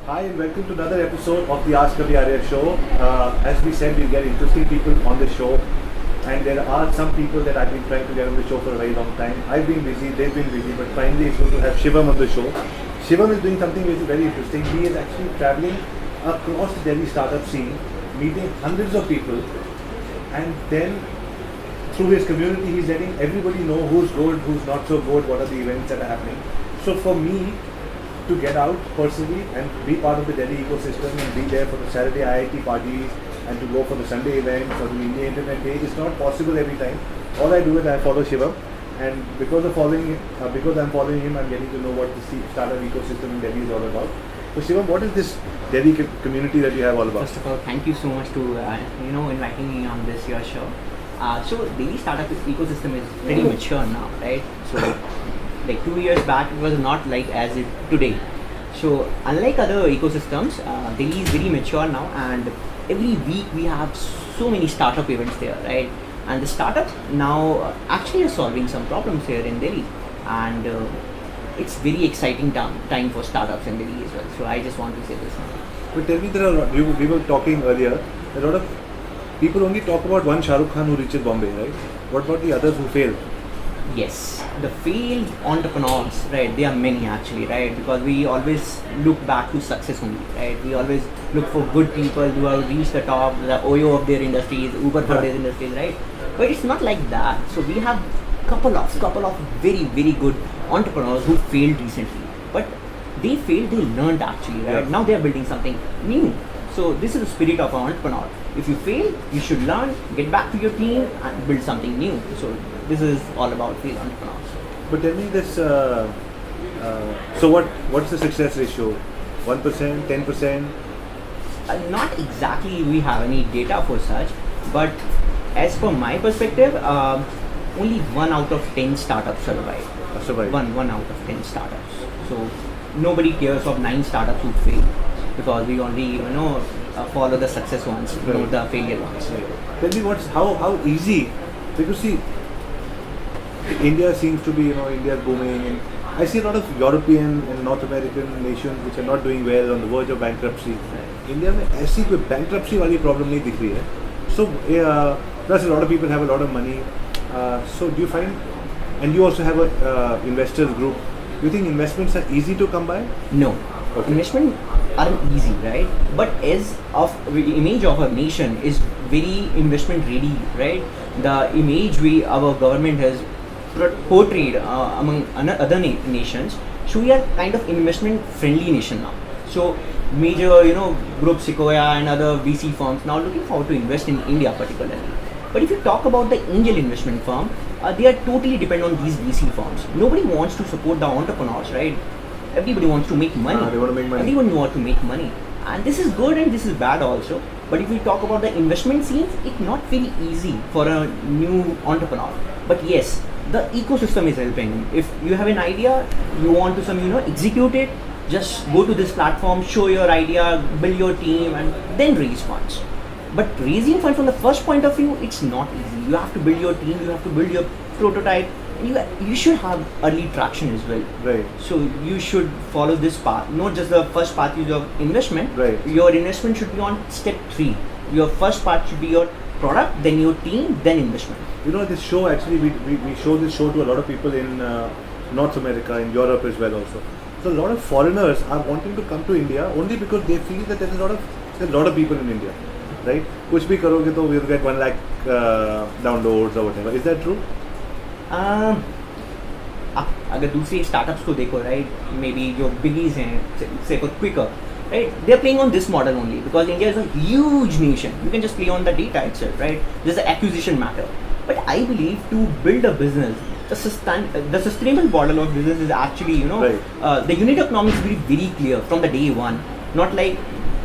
Hi and welcome to another episode of the Ask Kabhi Arya show. As we said, we get interesting people on the show, and there are some people that I've been trying to get on the show for a very long time. I've been busy, they've been busy, but finally it's good to have Shivam on the show. Shivam is doing something which is very interesting. He is actually traveling across the Delhi startup scene, meeting hundreds of people, and then through his community, he's letting everybody know who's good, who's not so good, what are the events that are happening. So for me, to get out personally and be part of the Delhi ecosystem and be there for the Saturday IIT parties and to go for the Sunday events or the India Internet Day is not possible every time. All I do is I follow Shivam, and because I'm following him, I'm getting to know what the startup ecosystem in Delhi is all about. So Shivam, what is this Delhi community that you have all about? First of all, thank you so much to inviting me on this your show. So Delhi startup ecosystem is pretty mature now, right? So like 2 years back, it was not like as it today. So unlike other ecosystems, Delhi is very mature now, and every week we have so many startup events there, right? And the startups now actually are solving some problems here in Delhi, and it's very exciting time for startups in Delhi as well. So I just want to say this now. But tell me, we were talking earlier, a lot of people only talk about one Shah Rukh Khan who reaches Bombay, right? What about the others who fail? Yes, the failed entrepreneurs, right? There are many actually, right? Because we always look back to success only, right? We always look for good people who have reached the top, the Oyo of their industries, Uber for their industries, right? But it's not like that. So we have couple of very good entrepreneurs who failed recently, but they failed, they learned actually, right? Yeah. Now they are building something new. So this is the spirit of an entrepreneur. If you fail, you should learn, get back to your team and build something new. So this is all about failed entrepreneurs. But tell me this, so what's the success ratio? 1%, 10%? Not exactly we have any data for such, but as per my perspective, only 1 out of 10 startups survive. One out of 10 startups. So nobody cares of 9 startups who fail, because we only follow the success ones, not the failure ones. Tell me how easy, because see, India seems to be, India is booming, and I see a lot of European and North American nations which are not doing well, on the verge of bankruptcy. India में ऐसी कोई bankruptcy वाली problem नहीं दिख रही है. So plus a lot of people have a lot of money. So do you find, and you also have a investors group, do you think investments are easy to come by? No. Okay. Investment aren't easy, right? But as of the image of our nation is very investment ready, right? The image our government has portrayed among other nations, so we are kind of investment friendly nation now. So major group Sequoia and other VC firms now looking forward to invest in India particularly. But if you talk about the angel investment firm, they are totally dependent on these VC firms. Nobody wants to support the entrepreneurs, right? Everybody wants to make money. They want to make money. Everyone wants to make money. And this is good and this is bad also. But if we talk about the investment scenes, it's not very easy for a new entrepreneur. But yes, the ecosystem is helping. If you have an idea, you want to execute it, just go to this platform, show your idea, build your team, and then raise funds. But raising funds from the first point of view, it's not easy. You have to build your team, you have to build your prototype, and you should have early traction as well. Right. So you should follow this path, not just the first path is your investment. Right. Your investment should be on step 3. Your first part should be your product, then your team, then investment. This show actually, we show this show to a lot of people in North America, in Europe as well also. So a lot of foreigners are wanting to come to India only because they feel that there's a lot of people in India, right? कुछ भी करोगे तो we'll get 1 lakh downloads or whatever. Is that true? अगर दूसरे startups को देखो, right, may be जो बिगीज हैं, से quicker, right, they're playing on this model only because India is a huge nation. You can just play on the data itself, right? There's the acquisition matter. But I believe to build a business, the sustainable model of business is actually, the unit economics will be very clear from the day one. Not like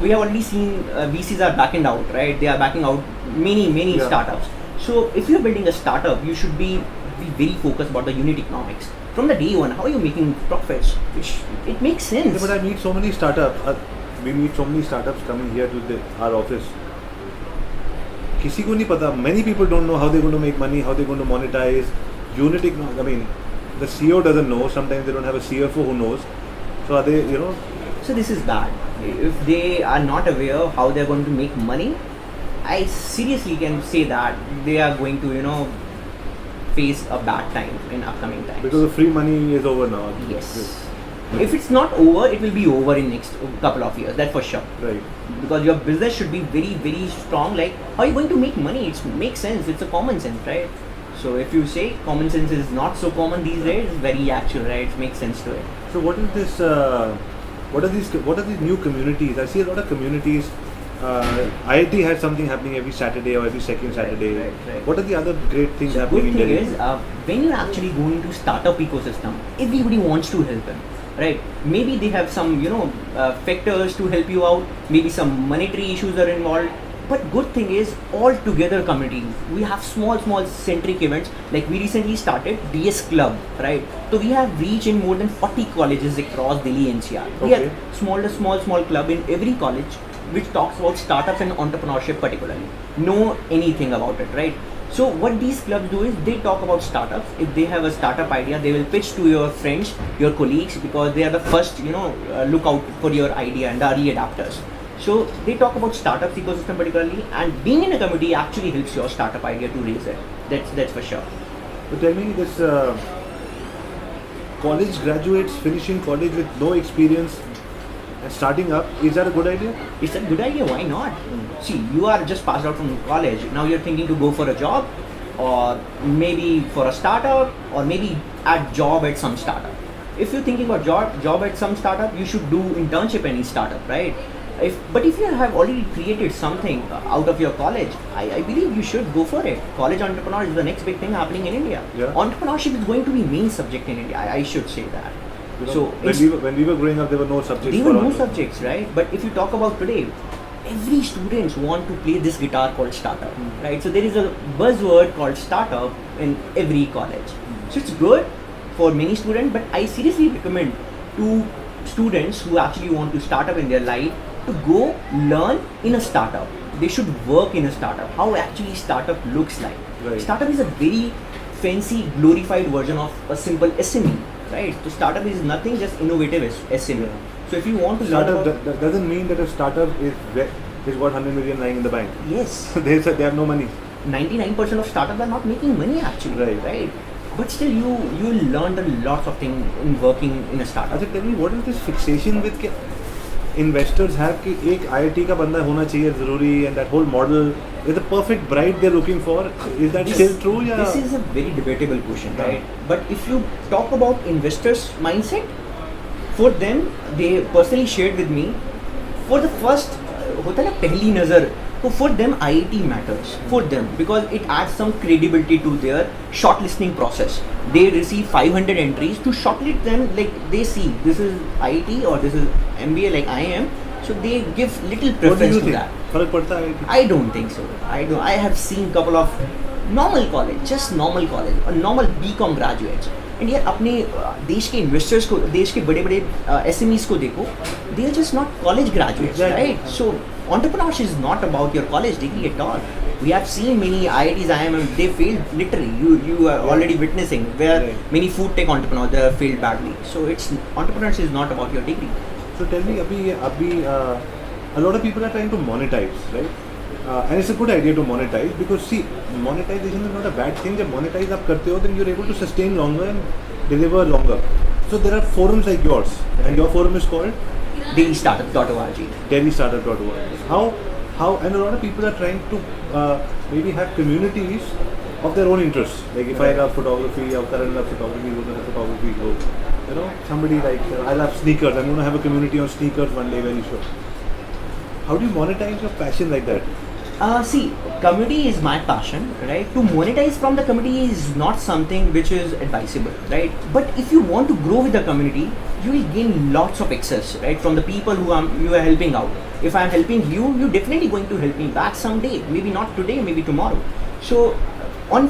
we have already seen VCs are backing out, right? They are backing out many startups. So if you're building a startup, you should be very focused about the unit economics. From the day one, how are you making profits? It makes sense. Yeah, but I meet so many startups. We meet so many startups coming here to our office. किसी को नहीं पता. Many people don't know how they're going to make money, how they're going to monetize. Unit economics. I mean, the CEO doesn't know. Sometimes they don't have a CFO who knows. So are they, So this is bad. if they are not aware of how they're going to make money, I seriously can say that they are going to, face a bad time in upcoming times. Because the free money is over now. Yes. If it's not over, it will be over in next couple of years. That's for sure. Right. Because your business should be very, very strong. Like, how are you going to make money? It makes sense. It's a common sense, right? So if you say common sense is not so common these days, it's very actual, right? It makes sense to it. So what is this? What are these new communities? I see a lot of communities. IIT has something happening every Saturday or every second Saturday. Right. What are the other great things So happening in good thing Delhi? is, when you're actually going to startup ecosystem, everybody wants to help them, right? Maybe they have some, factors to help you out. Maybe some monetary issues are involved. But good thing is, all together community. We have small centric events. Like we recently started DS Club, right? So we have reached in more than 40 colleges across Delhi NCR. We Okay. have small club in every college, which talks about startups and entrepreneurship particularly. Know anything about it, right? So what these clubs do is they talk about startups. If they have a startup idea, they will pitch to your friends, your colleagues, because they are the first, look out for your idea and the early adapters. So they talk about startups ecosystem particularly, and being in a community actually helps your startup idea to raise it. That's for sure. So tell me this: college graduates finishing college with no experience and starting up, is that a good idea? It's a good idea. Why not? See, you are just passed out from college. Now you're thinking to go for a job, or maybe for a startup, or maybe at job at some startup. If you're thinking about job at some startup, you should do internship any startup, right? But if you have already created something out of your college, I believe you should go for it. College entrepreneur is the next big thing happening in India. Yeah. Entrepreneurship is going to be main subject in India. I should say that. You know, So when we were growing up, there were no subjects. there were for no us. subjects, right? But if you talk about today, every students want to play this guitar called startup, right? So there is a buzzword called startup in every college. So it's good for many students, but I seriously recommend to students who actually want to start up in their life to go learn in a startup. They should work in a startup. How actually startup looks like. Right. Startup is a very fancy, glorified version of a simple SME, right? So startup is nothing, just innovative SME. Yeah. So if you want to learn Startup about, that doesn't mean that a startup is got 100 million lying in the bank. yes, They have no money. 99% of startups are not making money actually, Right. But still, you will learn a lot of things in working in a startup. अच्छा tell me, what is this fixation with कि investors have कि एक IIT का बंदा होना चाहिए ज़रूरी, and that whole model is the perfect bride they're looking for. Is that still true? या This is a very debatable question, right? But if you talk about investors' mindset, for them, they personally shared with me, for the first, होता है ना पहली नज़र, so for them IIT matters for them because it adds some credibility to their shortlisting process. They receive 500 entries to shortlist them, like they see this is IIT or this is MBA like I am, so they give little what do preference you to think? that. फर्क पड़ता है IIT? I don't think so. I have seen couple of normal college, just normal college, or normal BCom graduates. And यार अपने देश के investors को, देश के बड़े-बड़े SMEs को देखो, they are just not college graduates, Exactly. right? So entrepreneurship is not about your college degree at all. We have seen many IITs, IIM, they failed literally. You are already witnessing where Right. many food tech entrepreneurs they have failed badly. So it's entrepreneurship is not about your degree. So tell me, अभी a lot of people are trying to monetize, right? And it's a good idea to monetize because see, monetization is not a bad thing. जब monetize आप करते हो, then you're able to sustain longer and deliver longer. So there are forums like yours, and your forum is called dailystartup.org. DelhiStartup.org. How and a lot of people are trying to maybe have communities of their own interests. Like if I love photography, or Karan loves photography, you love photography. So somebody like I love sneakers. I'm going to have a community on sneakers one day, very sure. How do you monetize your passion like that? See, community is my passion, right? To monetize from the community is not something which is advisable, right? But if you want to grow with the community, you will gain lots of access, right? From the people you are helping out. If I am helping you, you're definitely going to help me back someday. Maybe not today, maybe tomorrow. So, on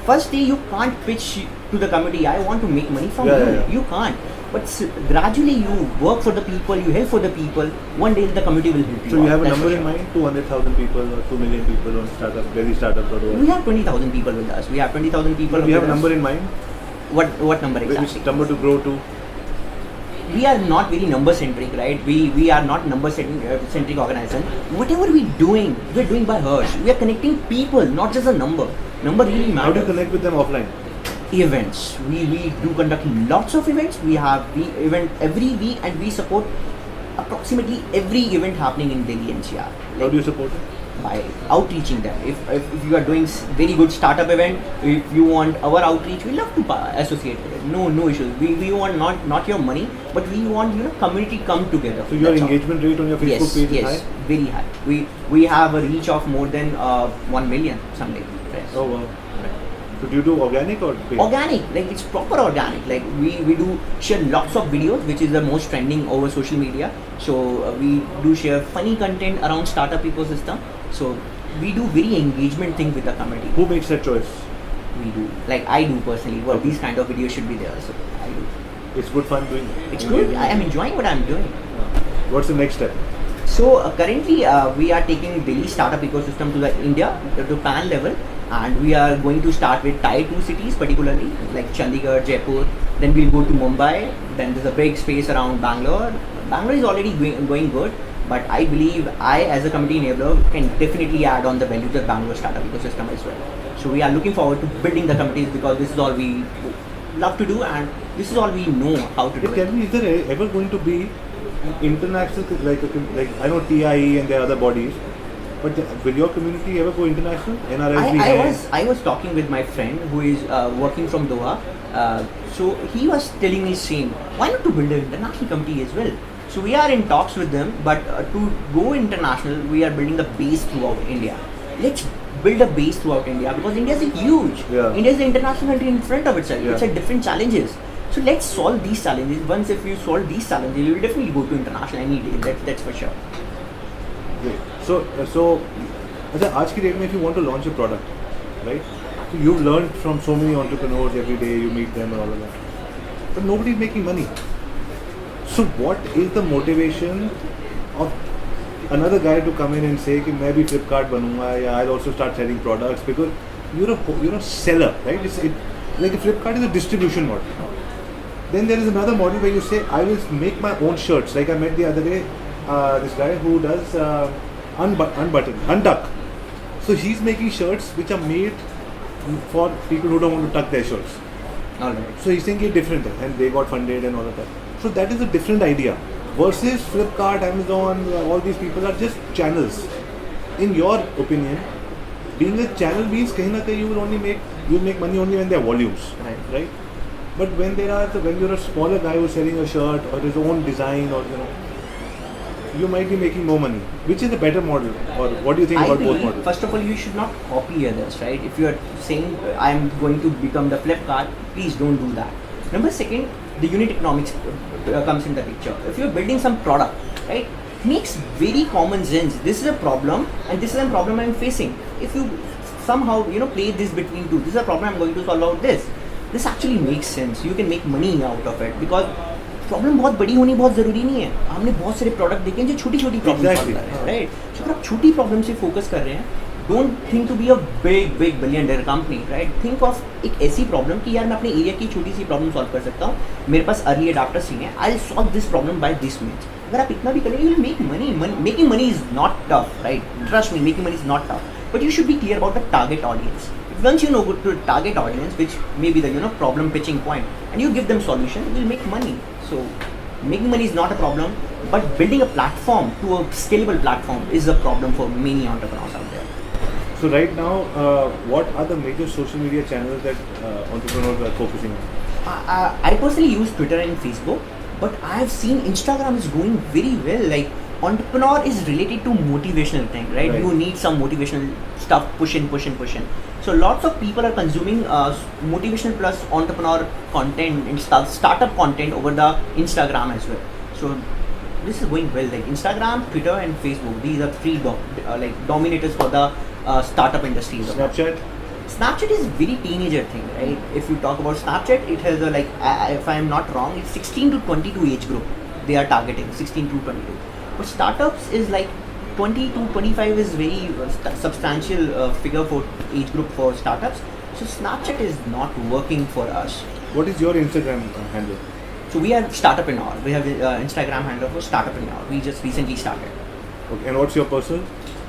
first day, you can't pitch to the community, I want to make money from you. Yeah. You can't. But gradually you work for the people, you help for the people, one day the community will help you. So you out, have a that's number for in sure. mind, 200,000 people or 2 million people on startup, DelhiStartup.org. We have 20,000 people with us. We have 20,000 people. Do you have a with us. number in mind? What number exactly? Which number to grow to? we are not very number centric, right? We are not number centric organization. Whatever we're doing by heart. We are connecting people, not just a number. Number really matters. How do you connect with them offline? Events. We do conduct lots of events. We have event every week, and we support approximately every event happening in Delhi NCR. How do you support it? By outreaching them. If you are doing very good startup event, if you want our outreach, we love to associate with it. No issues. We want not your money, but we want community come together. So your That's all. engagement rate on your Facebook page is high? Very high. We have a reach of more than 1 million someday. Yes. Oh wow. So do you do organic or paid? Organic, like it's proper organic. Like we do share lots of videos, which is the most trending over social media. So we do share funny content around startup ecosystem. So we do very engagement thing with the community. Who makes that choice? We do, like I do personally. Well, Okay. these kind of videos should be there. So I do. It's good fun doing. It's good. I am enjoying what I'm doing. What's the next step? So currently we are taking Delhi startup ecosystem to the India to pan level, and we are going to start with tier 2 cities, particularly like Chandigarh, Jaipur. Then we'll go to Mumbai. Then there's a big space around Bangalore. Bangalore is already going good, but I believe I, as a community enabler, can definitely add on the value to the Bangalore startup ecosystem as well. So we are looking forward to building the communities because this is all we love to do, and this is all we know how to do. Tell me, is there ever going to be international, like I know TIE and there are other bodies, but will your community ever go international? NRSB I was talking with my friend who is working from Doha. So he was telling me same. Why not to build an international committee as well? So we are in talks with them, but to go international, we are building the base throughout India. Let's build a base throughout India because India is huge. Yeah. India is the international country in front of itself. Yeah. It's a different challenges. So let's solve these challenges. Once if you solve these challenges, you will definitely go to international any day. That's for sure. Great. So अच्छा आज की date में if you want to launch a product, right? So you've learned from so many entrepreneurs every day. You meet them and all of that, but nobody's making money. So what is the motivation of another guy to come in and say कि मैं भी Flipkart बनूंगा या I'll also start selling products because you're a seller, right? Like a Flipkart is a distribution model. Then there is another model where you say I will make my own shirts. Like I met the other day this guy who does untuck. So he's making shirts which are made for people who don't want to tuck their shirts. All right. So he's saying it's different and they got funded and all of that. So that is a different idea. Versus Flipkart, Amazon, all these people are just channels. In your opinion, being a channel means kahin na kahin you make money only when there are volumes. Right? But when you're a smaller guy who's selling a shirt or his own design or you might be making more money. Which is a better model? Or what do you think about both models? First of all, you should not copy others, right? If you are saying I'm going to become the Flipkart, please don't do that. Number second, the unit economics comes in the picture. If you're building some product, right, makes very common sense. This is a problem, and this is a problem I'm facing. If you somehow play this between two, this is a problem I'm going to solve out this. This actually makes sense. You can make money out of it because problem बहुत बड़ी होनी बहुत ज़रूरी नहीं है. हमने बहुत सारे प्रोडक्ट देखे हैं जो छोटी छोटी प्रॉब्लम सॉल्व कर रहे हैं, राइट? सो अगर आप छोटी प्रॉब्लम से फोकस कर रहे हैं, don't think to be a big billion dollar company, right? Think of एक ऐसी प्रॉब्लम कि यार मैं अपने एरिया की छोटी सी प्रॉब्लम सॉल्व कर सकता हूँ, मेरे पास अर्ली अडाप्टर्स ही हैं, I will solve this problem by this means. अगर आप इतना भी करेंगे, you will make money. Making money is not tough, right? Trust me, making money is not tough, but you should be clear about the target audience. Once you know to target audience, which may be the problem pitching point, and you give them solution, you will make money. So making money is not a problem, but building a platform to a scalable platform is a problem for many entrepreneurs out there. So right now, what are the major social media channels that entrepreneurs are focusing on? I personally use Twitter and Facebook, but I have seen Instagram is going very well. Like entrepreneur is related to motivational thing, right? You need some motivational stuff, push in. So lots of people are consuming motivational plus entrepreneur content and startup content over the Instagram as well. So this is going well. Like Instagram, Twitter, and Facebook. These are three dominators for the startup industry. Snapchat is very teenager thing, right? If you talk about Snapchat, it has if I am not wrong, it's 16 to 22 age group. They are targeting 16 to 22. But startups is like 20 to 25 is very substantial figure for age group for startups. So Snapchat is not working for us. What is your Instagram handle? So we are Startupreneur. We have Instagram handle for Startupreneur. We just recently started. Okay. And what's your personal?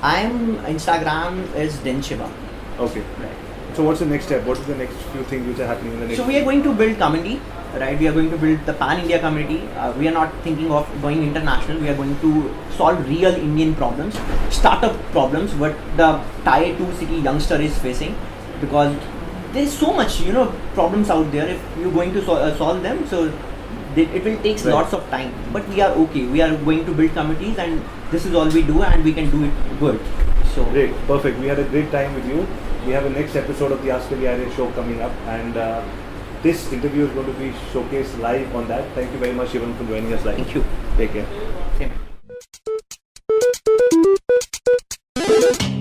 I'm Instagram is Denshiva. Okay. Right. So what's the next step? What is the next few things which are happening in the next? So we are going to build community, right? We are going to build the pan-India community. We are not thinking of going international. We are going to solve real Indian problems, startup problems, what the tier 2 city youngster is facing, because there's so much, problems out there. If you're going to solve them, so it will take Right. lots of time. But we are okay. We are going to build communities, and this is all we do, and we can do it good. So Great, perfect. We had a great time with you. We have a next episode of the Ask Kavi Arya show coming up, and this interview is going to be showcased live on that. Thank you very much, Shivam, for joining us live. thank you. Take care. Same.